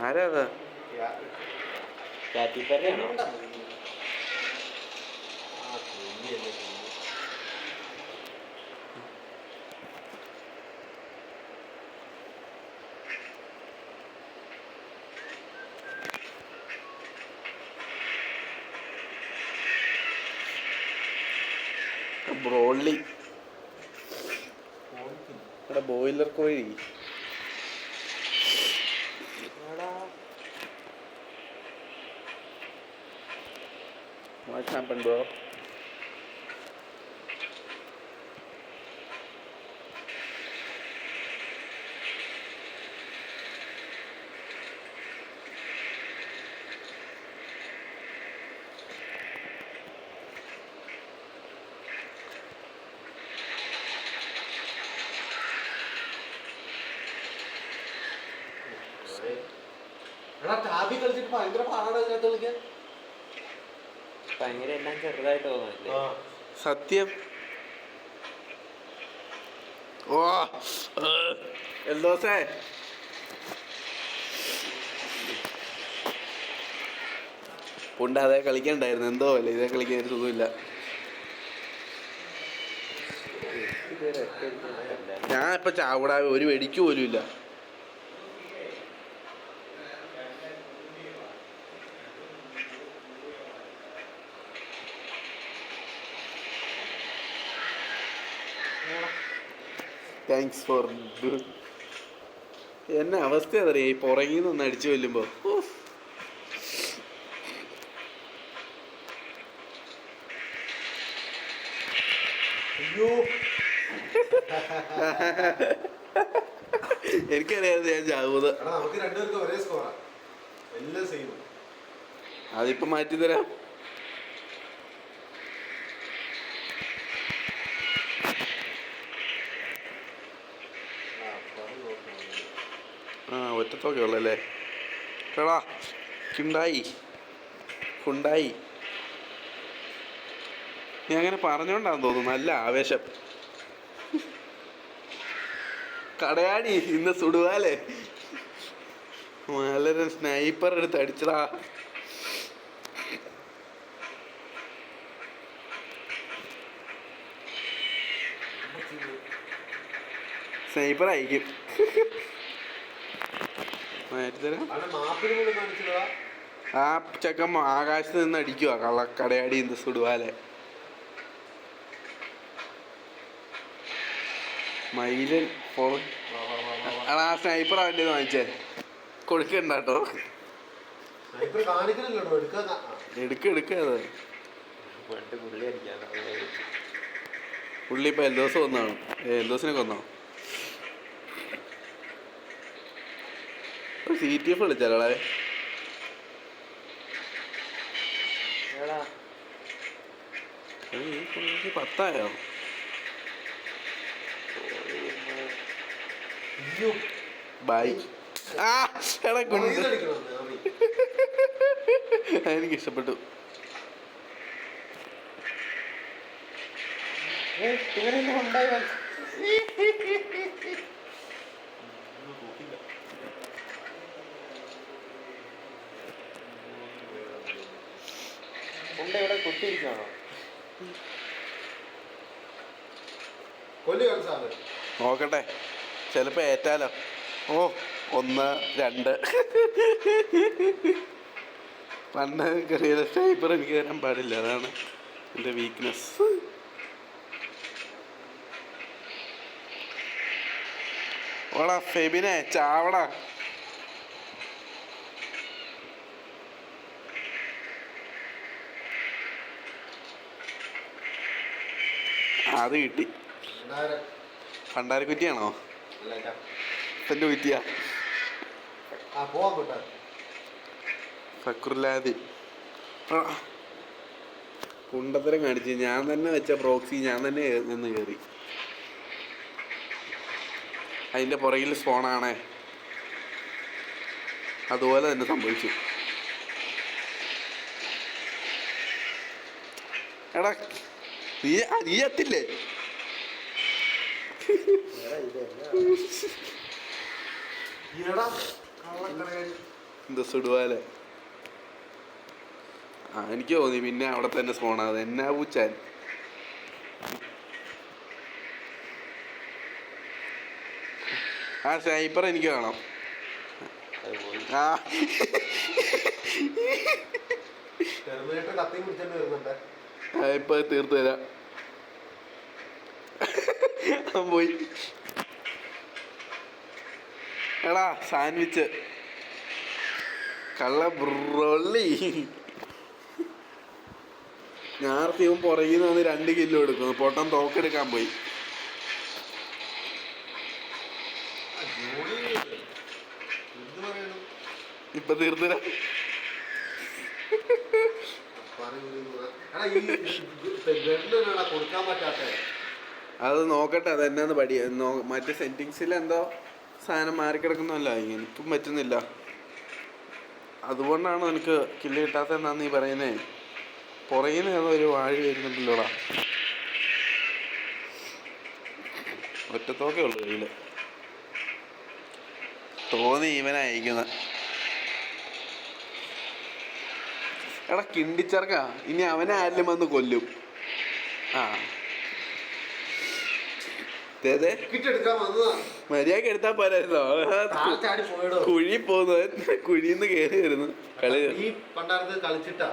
ആരാ ബ്രോളി ഇവിടെ ബോയിലർ കോഴി. What's happened, bro? ടാബി കളിച്ചിട്ട് ഭയങ്കര പാടാണ് അതിനകത്ത് കളിക്കാൻ. ഭയങ്കര എല്ലാം ചെറുതായിട്ട് തോന്നുന്നില്ലേ? സത്യം. ഓ എൽദോസേ പുണ്ട് അതേ കളിക്കണ്ടായിരുന്നു. എന്തോ അല്ലേ ഇതേ കളിക്കാൻ ഒരു സുഖമില്ല. ഞാൻ ഇപ്പൊ ചാവടാ ഒരു വെടിക്ക് പോലും ഇല്ല. താങ്ക്സ് ഫോർ എന്നെ അവസ്ഥ അതറിയാം. ഈ പുറകിൽ നിന്ന് അടിച്ചു കൊല്ലുമ്പോ എനിക്കറിയാതെ ഞാൻ ചാവുന്നത്. അതിപ്പോ മാറ്റി തരാം. ഒറ്റത്തോക്കെ ഉള്ളല്ലേ എടാ. ഉണ്ടായി നീ അങ്ങനെ പറഞ്ഞോണ്ടാന്ന് തോന്നുന്നു. നല്ല ആവേശം. കടയാടി ഇന്ന് സുടുവാലേ വളരെ സ്നൈപ്പർ എടുത്ത് അടിച്ചടാ. സ്നൈപ്പർ അയക്കും. ആ ചെക്കൻ ആകാശത്ത് നിന്ന് അടിക്കുക കടയാടി ഇന്ന് സുടുവാലെ. മയിലൻ ആ സ്നൈപ്പർ അവൻ്റെ വാങ്ങിച്ചേ കൊടുക്കണ്ടാട്ടോ. എടുക്കത് പുള്ളി ഇപ്പൊ എൽദോസ് കൊന്നാണ്. എൽദോസിനെ കൊന്നോ? CTF വിളിച്ചാലേ 10 ബൈ. എനിക്ക് ഇഷ്ടപ്പെട്ടു. ഇവിടെ കുത്തിയിരിക്കണോ? നോക്കട്ടെ ചിലപ്പോ ഏറ്റാലോ. 1 2 പണ്ട് കയറിയ സ്നൈപ്പർ എനിക്ക് തരാൻ പാടില്ല. അതാണ് എൻ്റെ വീക്ക്നെസ്. ഓടാ ഫെബിനെ ചാവടാ. അത് കിട്ടി. പണ്ടാരക്കുറ്റിയാണോ? എൻ്റെ കുറ്റിയാ. ഫക്രുല്ലാദി കുണ്ടത്തരം കാണിച്ച് ഞാൻ തന്നെ വെച്ച പ്രോക്സി ഞാൻ തന്നെ നിന്ന് കയറി. അതിൻ്റെ പുറകിൽ സ്പോണാണേ. അതുപോലെ തന്നെ സംഭവിച്ചു. എടാ നീ എത്തില്ലേ? എടാ കള്ളക്കടകാരി. എന്താ സുടുവാലെ ആ എനിക്ക് തോന്നി പിന്നെ അവിടെ തന്നെ സ്പോണാത് എന്നാ പൂച്ചാൻ. ആ സ്നൈപ്പർ എനിക്ക് കാണാം. ആ ടെർമിനേറ്റർ കത്തിയും പിടിച്ചോണ്ട് വരുന്നുണ്ട്. ഇപ്പൊ തീർത്തു തരാം. പോയി എടാ സാൻഡ്വിച്ച് കള്ള ബ്രൊള്ളി. ഞാർത്തിയും പുറകിൽ നിന്ന് 2 കിലോ എടുക്കുന്നു. പൊട്ടൻ തോക്കെടുക്കാൻ പോയി. എന്ത് പറയണം? ഇപ്പൊ തീർത്തില്ല. കൊടുക്കാൻ പറ്റാത്ത അത് നോക്കട്ടെ അതെന്നാന്ന് പടി മറ്റേ സെറ്റിങ്സിൽ എന്തോ സാധനം മാറിക്കിടക്കുന്നല്ല. എനിക്കും പറ്റുന്നില്ല. അതുകൊണ്ടാണ് എനിക്ക് കില്ല് കിട്ടാത്തതെന്നാണ് നീ പറയുന്നേ. പുറകിൽ നിന്ന് ഒരു വാഴ വരുന്നുണ്ടല്ലോടാ. ഒറ്റത്തോക്കേ ഉള്ളു കയ്യിൽ. തോന്നി ഇവനായിരിക്കുന്ന. എടാ കിണ്ടിച്ചർക്ക ഇനി അവനെ ആരിലും വന്ന് കൊല്ലും. ആ എടുക്കാൻ വന്നതാ. മര്യാദക്ക് എടുത്താ പോരായിരുന്നോ? കുഴി പോകുന്നത് കുഴിന്ന് കയറി വരുന്നു. കളി ഈ പണ്ടാരത്ത് കളിച്ചിട്ടാ